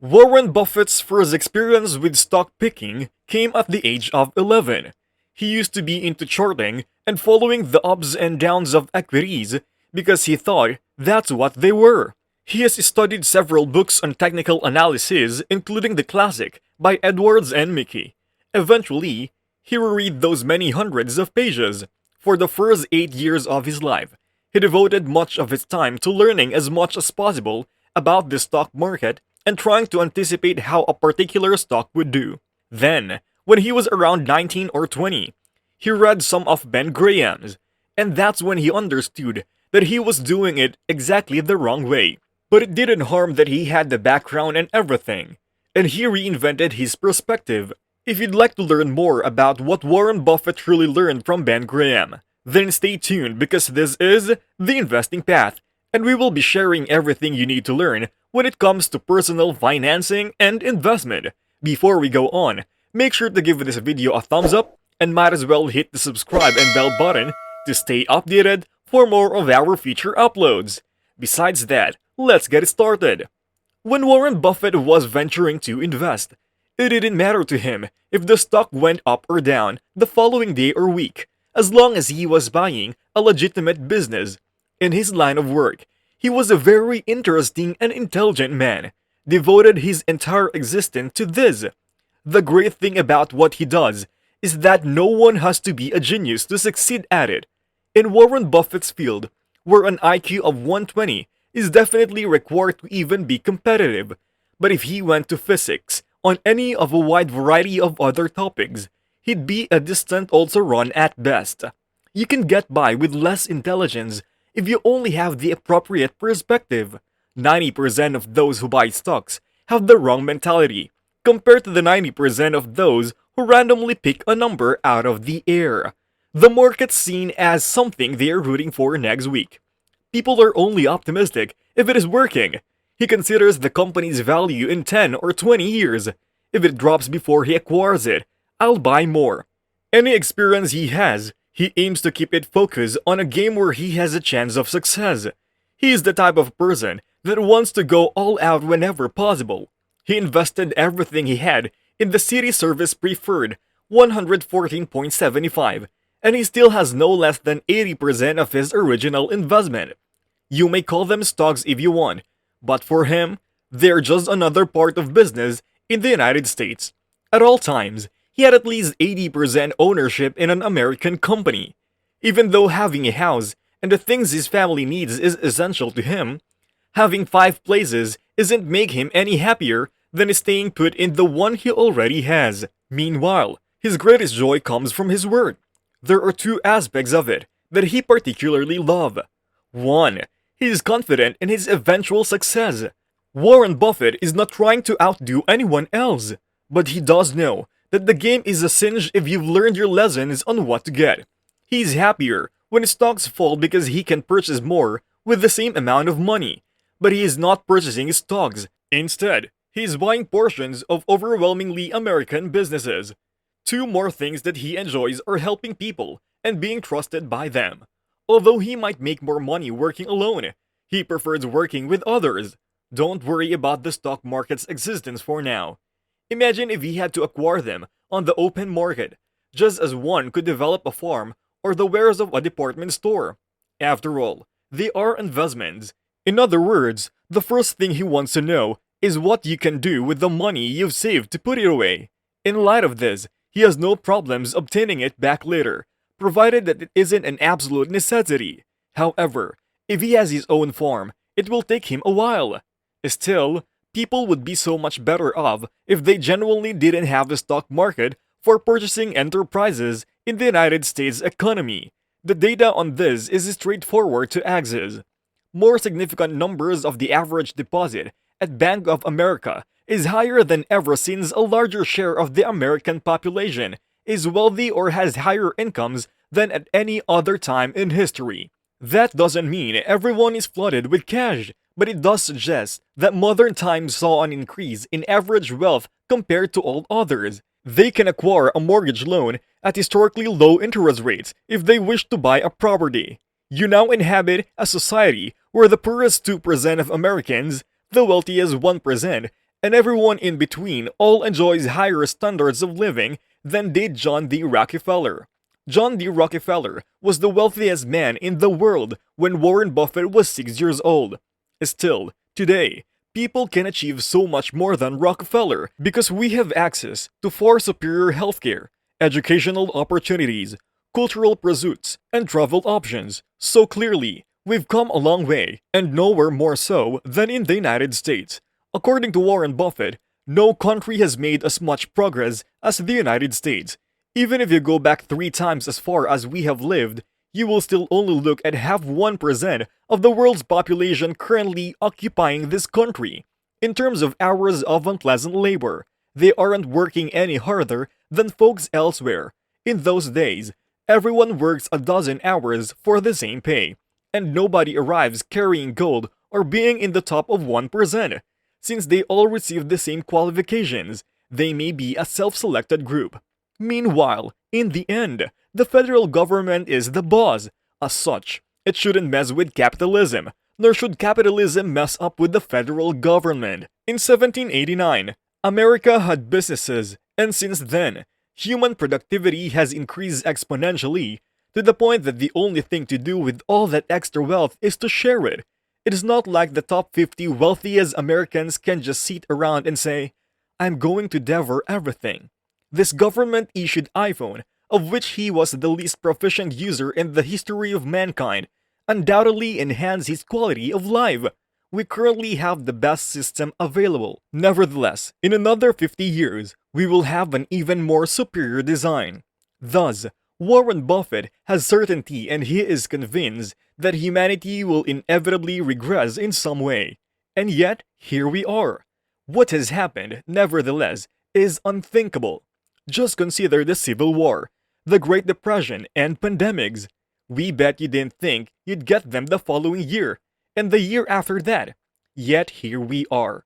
Warren Buffett's first experience with stock picking came at the age of 11. He used to be into charting and following the ups and downs of equities because he thought that's what they were. He has studied several books on technical analysis, including the classic by Edwards and Mickey. Eventually, he reread those many hundreds of pages. For the first 8 years of his life, he devoted much of his time to learning as much as possible about the stock market and trying to anticipate how a particular stock would do. Then, when he was around 19 or 20, he read some of Ben Graham's, and that's when he understood that he was doing it exactly the wrong way. But it didn't harm that he had the background and everything, and he reinvented his perspective. If you'd like to learn more about what Warren Buffett truly learned from Ben Graham, then stay tuned because this is The Investing Path, and we will be sharing everything you need to learn when it comes to personal financing and investment. Before we go on, make sure to give this video a thumbs up and might as well hit the subscribe and bell button to stay updated for more of our future uploads. Besides that, let's get started. When Warren Buffett was venturing to invest, it didn't matter to him if the stock went up or down the following day or week, as long as he was buying a legitimate business. In his line of work, he was a very interesting and intelligent man, devoted his entire existence to this. The great thing about what he does is that no one has to be a genius to succeed at it. In Warren Buffett's field, where an IQ of 120 is definitely required to even be competitive, but if he went to physics on any of a wide variety of other topics, he'd be a distant also run at best. You can get by with less intelligence if you only have the appropriate perspective. 90% of those who buy stocks have the wrong mentality, compared to the 90% of those who randomly pick a number out of the air. The market's seen as something they are rooting for next week. People are only optimistic if it is working. He considers the company's value in 10 or 20 years. If it drops before he acquires it, I'll buy more. Any experience he has, he aims to keep it focused on a game where he has a chance of success. He is the type of person that wants to go all out whenever possible. He invested everything he had in the City Service Preferred 114.75, and he still has no less than 80% of his original investment. You may call them stocks if you want, but for him, they're just another part of business in the United States. At all times, he had at least 80% ownership in an American company. Even though having a house and the things his family needs is essential to him, having 5 places isn't make him any happier than staying put in the one he already has. Meanwhile, his greatest joy comes from his work. There are 2 aspects of it that he particularly loves. 1. He is confident in his eventual success. Warren Buffett is not trying to outdo anyone else, but he does know that the game is a cinch if you've learned your lessons on what to get. He's happier when stocks fall because he can purchase more with the same amount of money, but he is not purchasing stocks. Instead, he is buying portions of overwhelmingly American businesses. 2 more things that he enjoys are helping people and being trusted by them. Although he might make more money working alone, he prefers working with others. Don't worry about the stock market's existence for now. Imagine if he had to acquire them on the open market, just as one could develop a farm or the wares of a department store. After all, they are investments. In other words, the first thing he wants to know is what you can do with the money you've saved to put it away. In light of this, he has no problems obtaining it back later, provided that it isn't an absolute necessity. However, if he has his own farm, it will take him a while. Still, people would be so much better off if they genuinely didn't have the stock market for purchasing enterprises in the United States economy. The data on this is straightforward to access. More significant numbers of the average deposit at Bank of America is higher than ever since a larger share of the American population is wealthy or has higher incomes than at any other time in history. That doesn't mean everyone is flooded with cash, but it does suggest that modern times saw an increase in average wealth compared to all others. They can acquire a mortgage loan at historically low interest rates if they wish to buy a property. You now inhabit a society where the poorest 2% of Americans, the wealthiest 1%, and everyone in between all enjoys higher standards of living than did John D. Rockefeller. John D. Rockefeller was the wealthiest man in the world when Warren Buffett was 6 years old. Still, today, people can achieve so much more than Rockefeller because we have access to far superior healthcare, educational opportunities, cultural pursuits, and travel options. So clearly, we've come a long way, and nowhere more so than in the United States. According to Warren Buffett, no country has made as much progress as the United States. Even if you go back 3 times as far as we have lived, you will still only look at half 1% of the world's population currently occupying this country. In terms of hours of unpleasant labor, they aren't working any harder than folks elsewhere. In those days, everyone works a dozen hours for the same pay, and nobody arrives carrying gold or being in the top of 1%. Since they all receive the same qualifications, they may be a self-selected group. Meanwhile, in the end, the federal government is the boss. As such, it shouldn't mess with capitalism, nor should capitalism mess up with the federal government. In 1789, America had businesses, and since then, human productivity has increased exponentially, to the point that the only thing to do with all that extra wealth is to share it. It is not like the top 50 wealthiest Americans can just sit around and say, "I'm going to devour everything." This government-issued iPhone, of which he was the least proficient user in the history of mankind, undoubtedly enhanced his quality of life. We currently have the best system available. Nevertheless, in another 50 years, we will have an even more superior design. Thus, Warren Buffett has certainty, and he is convinced that humanity will inevitably regress in some way. And yet, here we are. What has happened, nevertheless, is unthinkable. Just consider the Civil War, the Great Depression, and pandemics. We bet you didn't think you'd get them the following year, and the year after that. Yet here we are.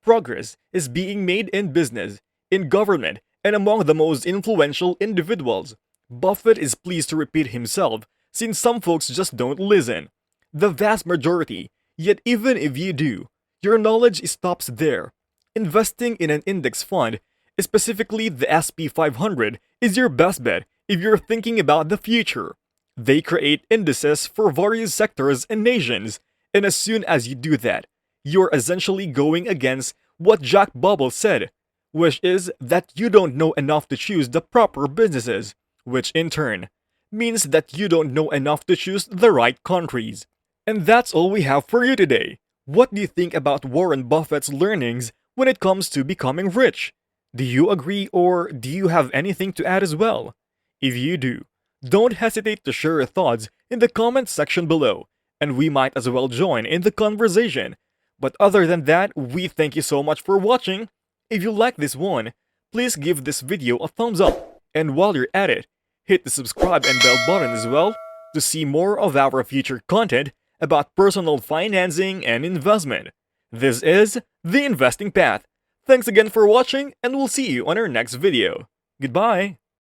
Progress is being made in business, in government, and among the most influential individuals. Buffett is pleased to repeat himself, since some folks just don't listen. The vast majority, yet even if you do, your knowledge stops there. Investing in an index fund, specifically the SP 500, is your best bet if you're thinking about the future. They create indices for various sectors and nations, and as soon as you do that, you're essentially going against what Jack Bubble said, which is that you don't know enough to choose the proper businesses, which in turn means that you don't know enough to choose the right countries. And that's all we have for you today. What do you think about Warren Buffett's learnings when it comes to becoming rich? Do you agree, or do you have anything to add as well? If you do, don't hesitate to share your thoughts in the comments section below, and we might as well join in the conversation. But other than that, we thank you so much for watching. If you like this one, please give this video a thumbs up, and while you're at it, hit the subscribe and bell button as well to see more of our future content about personal financing and investment. This is The Investing Path. Thanks again for watching, and we'll see you on our next video. Goodbye!